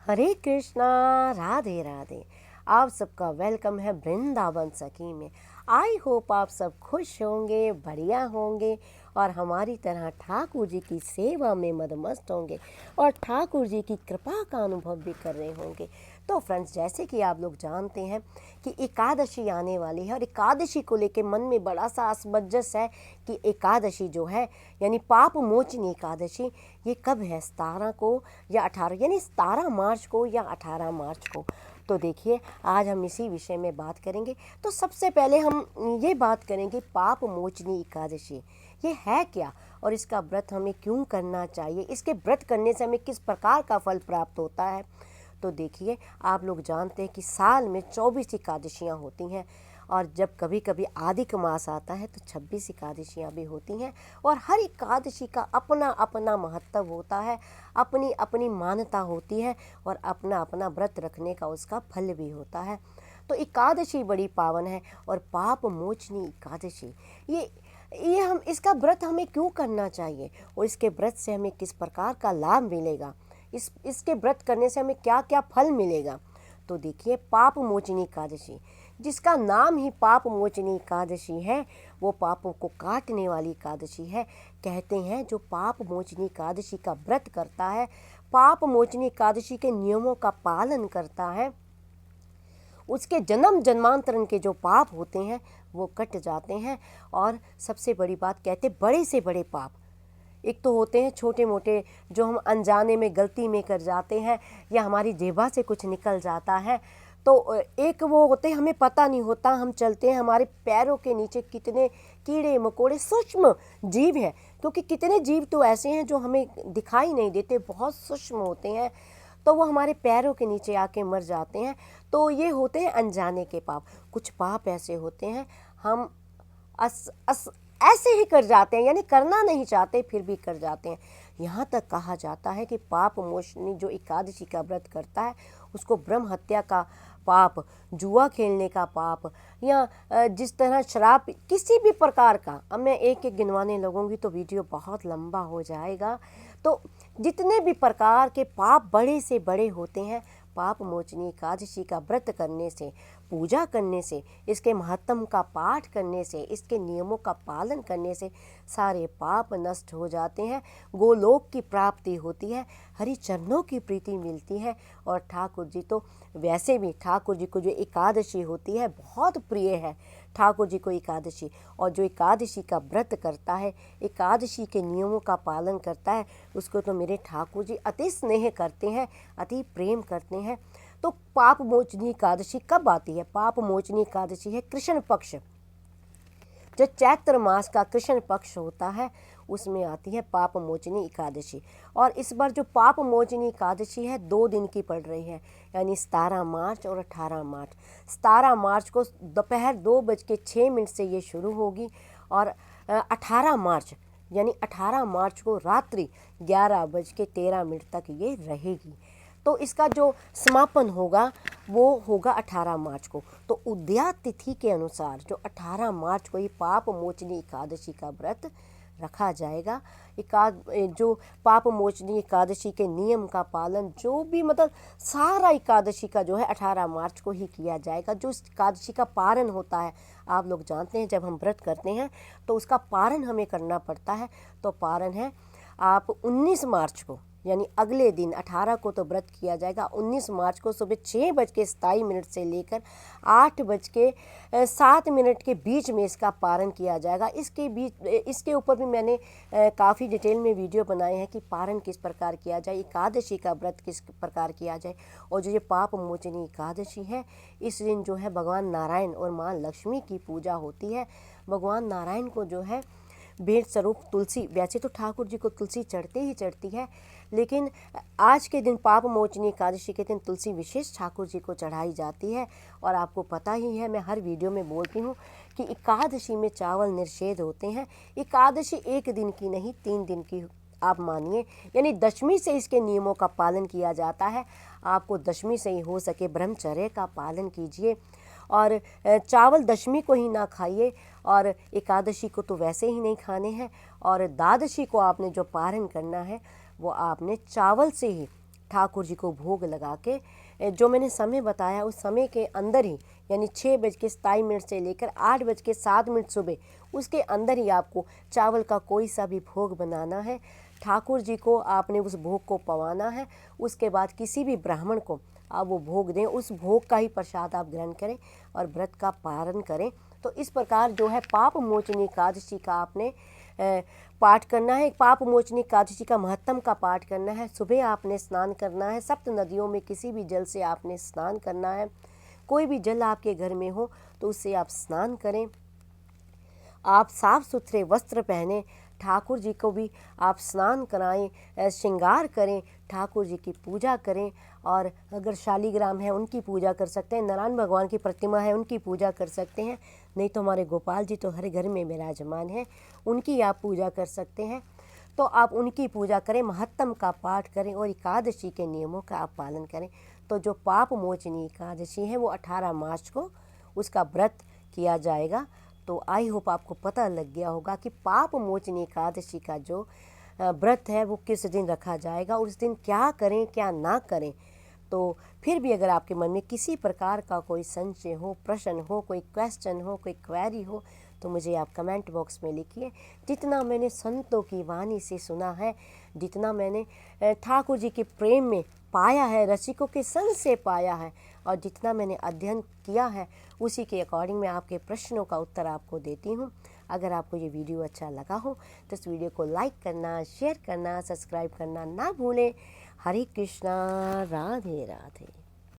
हरे कृष्णा, राधे राधे। आप सबका वेलकम है वृंदावन सखी में। आई होप आप सब खुश होंगे, बढ़िया होंगे और हमारी तरह ठाकुर जी की सेवा में मदमस्त होंगे और ठाकुर जी की कृपा का अनुभव भी कर रहे होंगे। तो फ्रेंड्स, जैसे कि आप लोग जानते हैं कि एकादशी आने वाली है और एकादशी को लेके मन में बड़ा सा असमंजस है कि एकादशी जो है यानी पाप मोचनी एकादशी ये कब है, 17 को या 18, यानी 17 मार्च को या 18 मार्च को। तो देखिए, आज हम इसी विषय में बात करेंगे। तो सबसे पहले हम ये बात करेंगे पाप मोचनी एकादशी ये है क्या और इसका व्रत हमें क्यों करना चाहिए, इसके व्रत करने से हमें किस प्रकार का फल प्राप्त होता है। तो देखिए, आप लोग जानते हैं कि साल में 24 एकादशियाँ होती हैं और जब कभी कभी आदिक मास आता है तो 26 एकादशियाँ भी होती हैं और हर एकादशी का अपना अपना महत्व होता है, अपनी अपनी मान्यता होती है और अपना अपना व्रत रखने का उसका फल भी होता है। तो एकादशी बड़ी पावन है और पाप मोचनी एकादशी ये हम इसका व्रत हमें क्यों करना चाहिए और इसके व्रत से हमें किस प्रकार का लाभ मिलेगा, इसके व्रत करने से हमें क्या क्या फल मिलेगा। तो देखिए, पाप मोचनी एकादशी जिसका नाम ही पाप मोचनी एकादशी है, वो पापों को काटने वाली एकादशी है। कहते हैं जो पाप मोचनी एकादशी का व्रत करता है, पाप मोचनी एकादशी के नियमों का पालन करता है, उसके जन्म जन्मांतरण के जो पाप होते हैं वो कट जाते हैं। और सबसे बड़ी बात, कहते बड़े से बड़े पाप एक तो होते हैं छोटे मोटे जो हम अनजाने में गलती में कर जाते हैं या हमारी जेबा से कुछ निकल जाता है। तो एक वो होते हैं हमें पता नहीं होता, हम चलते हैं, हमारे पैरों के नीचे कितने कीड़े मकोड़े सूक्ष्म जीव हैं, क्योंकि कितने जीव तो ऐसे हैं जो हमें दिखाई नहीं देते, बहुत सूक्ष्म होते हैं, तो वो हमारे पैरों के नीचे आके मर जाते हैं। तो ये होते हैं अनजाने के पाप। कुछ पाप ऐसे होते हैं हम ऐसे ही कर जाते हैं, यानी करना नहीं चाहते फिर भी कर जाते हैं। यहाँ तक कहा जाता है कि पाप मोचनी जो एकादशी का व्रत करता है उसको ब्रह्म हत्या का पाप, जुआ खेलने का पाप या जिस तरह शराब, किसी भी प्रकार का, अब मैं एक एक गिनवाने लगूंगी तो वीडियो बहुत लंबा हो जाएगा। तो जितने भी प्रकार के पाप बड़े से बड़े होते हैं, पाप मोचनी एकादशी का व्रत करने से, पूजा करने से, इसके महत्व का पाठ करने से, इसके नियमों का पालन करने से सारे पाप नष्ट हो जाते हैं, गोलोक की प्राप्ति होती है, हरि चरणों की प्रीति मिलती है। और ठाकुर जी तो वैसे भी, ठाकुर जी को जो एकादशी होती है बहुत प्रिय है ठाकुर जी को एकादशी। और जो एकादशी का व्रत करता है, एकादशी के नियमों का पालन करता है, उसको तो मेरे ठाकुर जी अति स्नेह करते हैं, अति प्रेम करते हैं। तो पाप मोचनी एकादशी कब आती है? पाप मोचनी एकादशी है कृष्ण पक्ष, जो चैत्र मास का कृष्ण पक्ष होता है उसमें आती है पाप मोचनी एकादशी। और इस बार जो पाप मोचनी एकादशी है 2 दिन की पड़ रही है, यानी 17 मार्च और 18 मार्च। 17 मार्च को दोपहर 2:06 से ये शुरू होगी और 18 मार्च यानी 18 मार्च को रात्रि 11:13 तक ये रहेगी। तो इसका जो समापन होगा वो होगा 18 मार्च को। तो उदया तिथि के अनुसार जो 18 मार्च को ही पाप मोचनी एकादशी का व्रत रखा जाएगा। जो पाप मोचनी एकादशी के नियम का पालन, जो भी मतलब सारा एकादशी का जो है 18 मार्च को ही किया जाएगा। जो इस एकादशी का पारण होता है, आप लोग जानते हैं जब हम व्रत करते हैं तो उसका पारण हमें करना पड़ता है। तो पारण है आप 19 मार्च को, यानी अगले दिन 18 को तो व्रत किया जाएगा, 19 मार्च को सुबह 6:27 से लेकर 8:07 के बीच में इसका पारण किया जाएगा। इसके ऊपर भी मैंने काफ़ी डिटेल में वीडियो बनाए हैं कि पारण किस प्रकार किया जाए, एकादशी का व्रत किस प्रकार किया जाए। और जो ये पाप मोचनी एकादशी है, इस दिन जो है भगवान नारायण और माँ लक्ष्मी की पूजा होती है। भगवान नारायण को जो है भेंट स्वरूप तुलसी, वैसे तो ठाकुर जी को तुलसी चढ़ती ही चढ़ती है, लेकिन आज के दिन पाप मोचनी एकादशी के दिन तुलसी विशेष ठाकुर जी को चढ़ाई जाती है। और आपको पता ही है, मैं हर वीडियो में बोलती हूँ कि एकादशी में चावल निषेध होते हैं। एकादशी 1 दिन की नहीं, 3 दिन की आप मानिए, यानी दशमी से इसके नियमों का पालन किया जाता है। आपको दशमी से ही हो सके ब्रह्मचर्य का पालन कीजिए और चावल दशमी को ही ना खाइए और एकादशी को तो वैसे ही नहीं खाने हैं। और द्वादशी को आपने जो पारण करना है वो आपने चावल से ही ठाकुर जी को भोग लगा के जो मैंने समय बताया उस समय के अंदर ही, यानी 6:27 से लेकर 8:07 सुबह, उसके अंदर ही आपको चावल का कोई सा भी भोग बनाना है। ठाकुर जी को आपने उस भोग को पवाना है। उसके बाद किसी भी ब्राह्मण को आप वो भोग दें, उस भोग का ही प्रसाद आप ग्रहण करें और व्रत का पालन करें। तो इस प्रकार जो है पाप मोचनी एकादशी का आपने पाठ करना है। पाप मोचनी एकादशी का महत्तम का पाठ करना है। सुबह आपने स्नान करना है, सप्त नदियों में किसी भी जल से आपने स्नान करना है। कोई भी जल आपके घर में हो तो उससे आप स्नान करें। आप साफ सुथरे वस्त्र पहने, ठाकुर जी को भी आप स्नान कराएं, श्रृंगार करें, ठाकुर जी की पूजा करें। और अगर शालीग्राम है उनकी पूजा कर सकते हैं, नारायण भगवान की प्रतिमा है उनकी पूजा कर सकते हैं, नहीं तो हमारे गोपाल जी तो हर घर में विराजमान है, उनकी आप पूजा कर सकते हैं। तो आप उनकी पूजा करें, महत्तम का पाठ करें और एकादशी के नियमों का आप पालन करें। तो जो पाप मोचनी एकादशी है वो 18 मार्च को उसका व्रत किया जाएगा। तो आई होप आपको पता लग गया होगा कि पाप मोचनी एकादशी का जो व्रत है वो किस दिन रखा जाएगा, उस दिन क्या करें क्या ना करें। तो फिर भी अगर आपके मन में किसी प्रकार का कोई संशय हो, प्रश्न हो, कोई क्वेश्चन हो, कोई क्वेरी हो, तो मुझे आप कमेंट बॉक्स में लिखिए। जितना मैंने संतों की वाणी से सुना है, जितना मैंने ठाकुर जी के प्रेम में पाया है, रसिकों के संग से पाया है, और जितना मैंने अध्ययन किया है, उसी के अकॉर्डिंग मैं आपके प्रश्नों का उत्तर आपको देती हूँ। अगर आपको ये वीडियो अच्छा लगा हो तो इस वीडियो को लाइक करना, शेयर करना, सब्सक्राइब करना ना भूलें। हरे कृष्णा, राधे राधे।